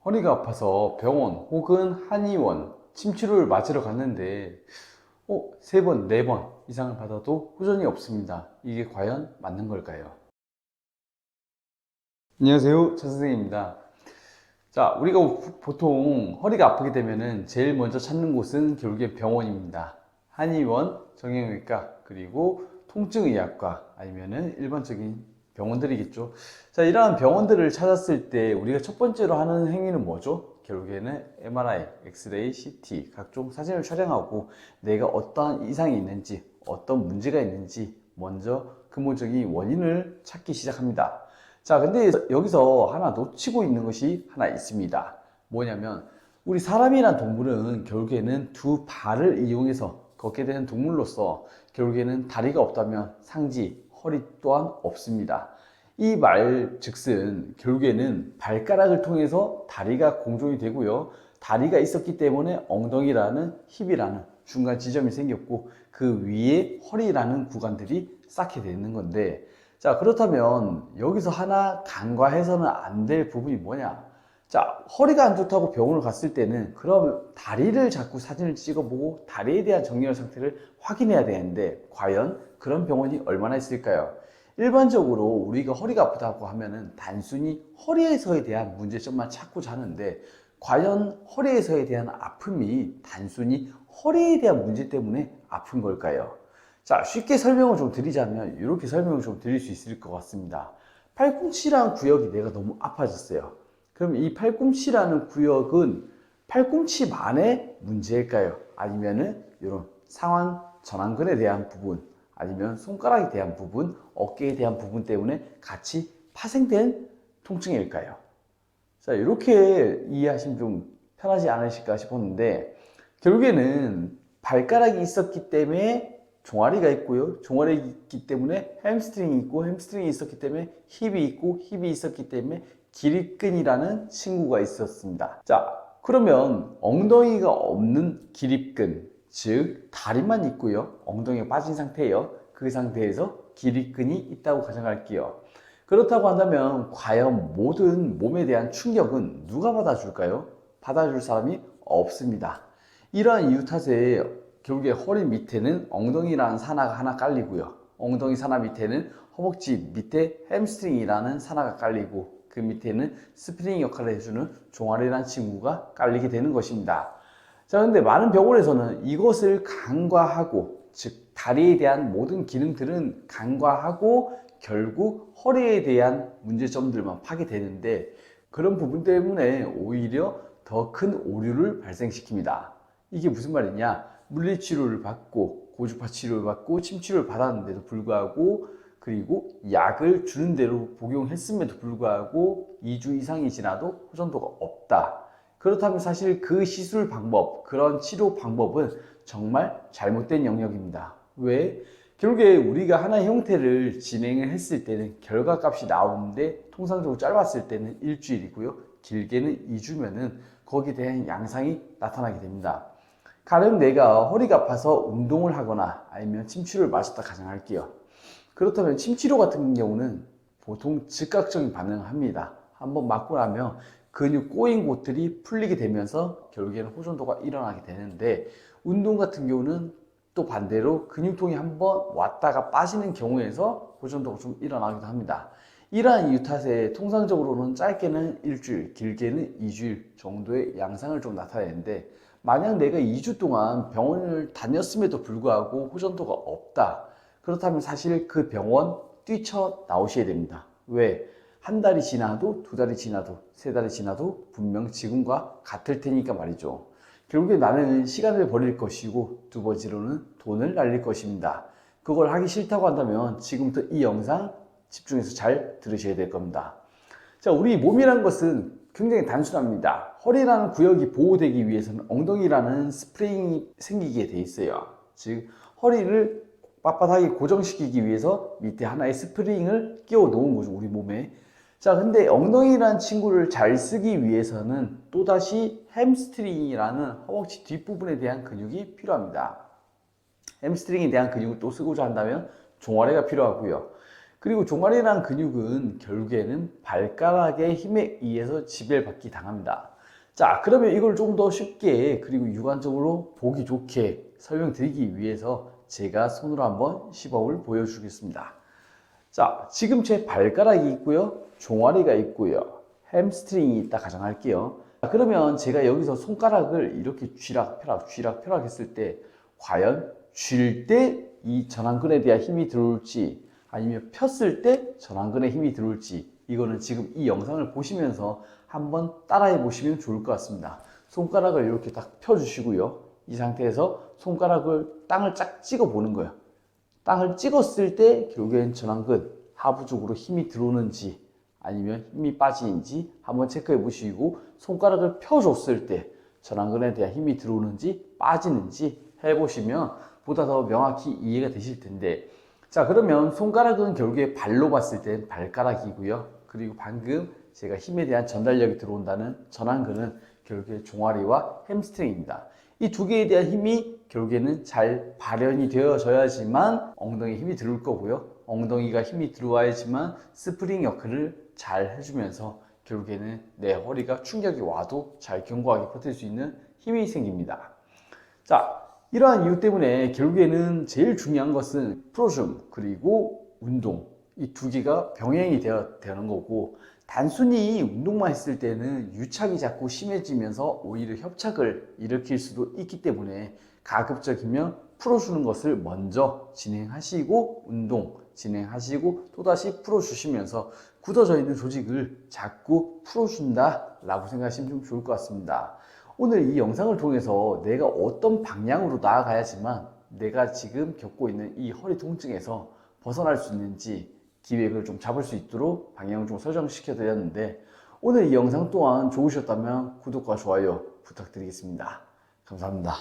허리가 아파서 병원 혹은 한의원 침치료를 맞으러 갔는데 3번, 4번 이상을 받아도 호전이 없습니다. 이게 과연 맞는 걸까요? 안녕하세요. 차 선생님입니다. 자, 우리가 보통 허리가 아프게 되면은 제일 먼저 찾는 곳은 결국에 병원입니다. 한의원, 정형외과, 그리고 통증의학과 아니면은 일반적인 병원들이겠죠. 자, 이러한 병원들을 찾았을 때 우리가 첫 번째로 하는 행위는 뭐죠? 결국에는 MRI, 엑스레이, CT 각종 사진을 촬영하고 내가 어떠한 이상이 있는지, 어떤 문제가 있는지 먼저 근본적인 원인을 찾기 시작합니다. 자, 근데 여기서 하나 놓치고 있는 것이 하나 있습니다. 뭐냐면, 우리 사람이란 동물은 결국에는 두 발을 이용해서 걷게 되는 동물로서 결국에는 다리가 없다면 상지, 허리 또한 없습니다. 이 말 즉슨 결국에는 발가락을 통해서 다리가 공존이 되고요. 다리가 있었기 때문에 엉덩이라는 힙이라는 중간 지점이 생겼고 그 위에 허리라는 구간들이 쌓게 되는 건데, 자, 그렇다면 여기서 하나 간과해서는 안 될 부분이 뭐냐? 자, 허리가 안 좋다고 병원을 갔을 때는 그럼 다리를 자꾸 사진을 찍어보고 다리에 대한 정렬 상태를 확인해야 되는데 과연 그런 병원이 얼마나 있을까요? 일반적으로 우리가 허리가 아프다고 하면은 단순히 허리에서에 대한 문제점만 찾고 자는데 과연 허리에서에 대한 아픔이 단순히 허리에 대한 문제 때문에 아픈 걸까요? 자, 쉽게 설명을 좀 드리자면 이렇게 설명을 좀 드릴 수 있을 것 같습니다. 팔꿈치라는 구역이 내가 너무 아파졌어요. 그럼 이 팔꿈치라는 구역은 팔꿈치만의 문제일까요? 아니면은 이런 상완 전완근에 대한 부분, 아니면 손가락에 대한 부분, 어깨에 대한 부분 때문에 같이 파생된 통증일까요? 자, 이렇게 이해하시면 좀 편하지 않으실까 싶었는데 결국에는 발가락이 있었기 때문에 종아리가 있고요. 종아리가 있기 때문에 햄스트링이 있고 햄스트링이 있었기 때문에 힙이 있고 힙이 있었기 때문에 기립근이라는 친구가 있었습니다. 자, 그러면 엉덩이가 없는 기립근, 즉 다리만 있고요. 엉덩이가 빠진 상태예요. 그 상태에서 기립근이 있다고 가정할게요. 그렇다고 한다면 과연 모든 몸에 대한 충격은 누가 받아줄까요? 받아줄 사람이 없습니다. 이러한 이유 탓에 결국에 허리 밑에는 엉덩이라는 산화가 하나 깔리고요. 엉덩이 산화 밑에는 허벅지 밑에 햄스트링이라는 산화가 깔리고 그 밑에는 스프링 역할을 해주는 종아리라는 친구가 깔리게 되는 것입니다. 자, 근데 많은 병원에서는 이것을 간과하고, 즉 다리에 대한 모든 기능들은 간과하고 결국 허리에 대한 문제점들만 파괴되는데 그런 부분 때문에 오히려 더 큰 오류를 발생시킵니다. 이게 무슨 말이냐? 물리치료를 받고 고주파 치료를 받고 침치료를 받았는데도 불구하고 그리고 약을 주는 대로 복용했음에도 불구하고 2주 이상이 지나도 호전도가 없다. 그렇다면 사실 그 시술 방법, 그런 치료 방법은 정말 잘못된 영역입니다. 왜? 결국에 우리가 하나의 형태를 진행을 했을 때는 결과값이 나오는데 통상적으로 짧았을 때는 일주일이고요. 길게는 2주면은 거기에 대한 양상이 나타나게 됩니다. 가령 내가 허리가 아파서 운동을 하거나 아니면 침치료를 맞았다 가정할게요. 그렇다면 침치료 같은 경우는 보통 즉각적인 반응을 합니다. 한번 맞고 나면 근육 꼬인 곳들이 풀리게 되면서 결국에는 호전도가 일어나게 되는데 운동 같은 경우는 또 반대로 근육통이 한번 왔다가 빠지는 경우에서 호전도가 좀 일어나기도 합니다. 이러한 이유 탓에 통상적으로는 짧게는 일주일, 길게는 2주일 정도의 양상을 좀 나타내는데 만약 내가 2주 동안 병원을 다녔음에도 불구하고 호전도가 없다. 그렇다면 사실 그 병원 뛰쳐 나오셔야 됩니다. 왜? 한 달이 지나도 두 달이 지나도 세 달이 지나도 분명 지금과 같을 테니까 말이죠. 결국에 나는 시간을 버릴 것이고 두 번째로는 돈을 날릴 것입니다. 그걸 하기 싫다고 한다면 지금부터 이 영상 집중해서 잘 들으셔야 될 겁니다. 자, 우리 몸이라는 것은 굉장히 단순합니다. 허리라는 구역이 보호되기 위해서는 엉덩이라는 스프링이 생기게 돼 있어요. 즉 허리를 빳빳하게 고정시키기 위해서 밑에 하나의 스프링을 끼워 놓은 거죠, 우리 몸에. 자, 근데 엉덩이라는 친구를 잘 쓰기 위해서는 또다시 햄스트링이라는 허벅지 뒷부분에 대한 근육이 필요합니다. 햄스트링에 대한 근육을 또 쓰고자 한다면 종아리가 필요하고요. 그리고 종아리라는 근육은 결국에는 발가락의 힘에 의해서 지배받기 당합니다. 자, 그러면 이걸 좀 더 쉽게 그리고 육안적으로 보기 좋게 설명드리기 위해서 제가 손으로 한번 시범을 보여주겠습니다. 자, 지금 제 발가락이 있고요, 종아리가 있고요, 햄스트링이 있다 가정할게요. 자, 그러면 제가 여기서 손가락을 이렇게 쥐락펴락 했을 때 과연 쥘 때 이 전완근에 대한 힘이 들어올지 아니면 폈을 때 전완근에 힘이 들어올지, 이거는 지금 이 영상을 보시면서 한번 따라해 보시면 좋을 것 같습니다. 손가락을 이렇게 딱 펴주시고요. 이 상태에서 손가락을 땅을 쫙 찍어 보는 거예요. 땅을 찍었을 때 결국엔 전완근 하부 쪽으로 힘이 들어오는지 아니면 힘이 빠지는지 한번 체크해 보시고, 손가락을 펴줬을 때 전완근에 대한 힘이 들어오는지 빠지는지 해보시면 보다 더 명확히 이해가 되실 텐데, 자, 그러면 손가락은 결국에 발로 봤을 땐 발가락이고요. 그리고 방금 제가 힘에 대한 전달력이 들어온다는 전완근은 결국에 종아리와 햄스트링입니다. 이 두 개에 대한 힘이 결국에는 잘 발현이 되어져야지만 엉덩이에 힘이 들어올 거고요. 엉덩이가 힘이 들어와야지만 스프링 역할을 잘 해주면서 결국에는 내 허리가 충격이 와도 잘 견고하게 버틸 수 있는 힘이 생깁니다. 자, 이러한 이유 때문에 결국에는 제일 중요한 것은 풀어줌 그리고 운동, 이 두 개가 병행이 되는 거고, 단순히 운동만 했을 때는 유착이 자꾸 심해지면서 오히려 협착을 일으킬 수도 있기 때문에 가급적이면 풀어주는 것을 먼저 진행하시고 운동 진행하시고 또다시 풀어주시면서 굳어져 있는 조직을 자꾸 풀어준다 라고 생각하시면 좀 좋을 것 같습니다. 오늘 이 영상을 통해서 내가 어떤 방향으로 나아가야지만 내가 지금 겪고 있는 이 허리 통증에서 벗어날 수 있는지 기획을 좀 잡을 수 있도록 방향을 좀 설정시켜 드렸는데, 오늘 이 영상 또한 좋으셨다면 구독과 좋아요 부탁드리겠습니다. 감사합니다.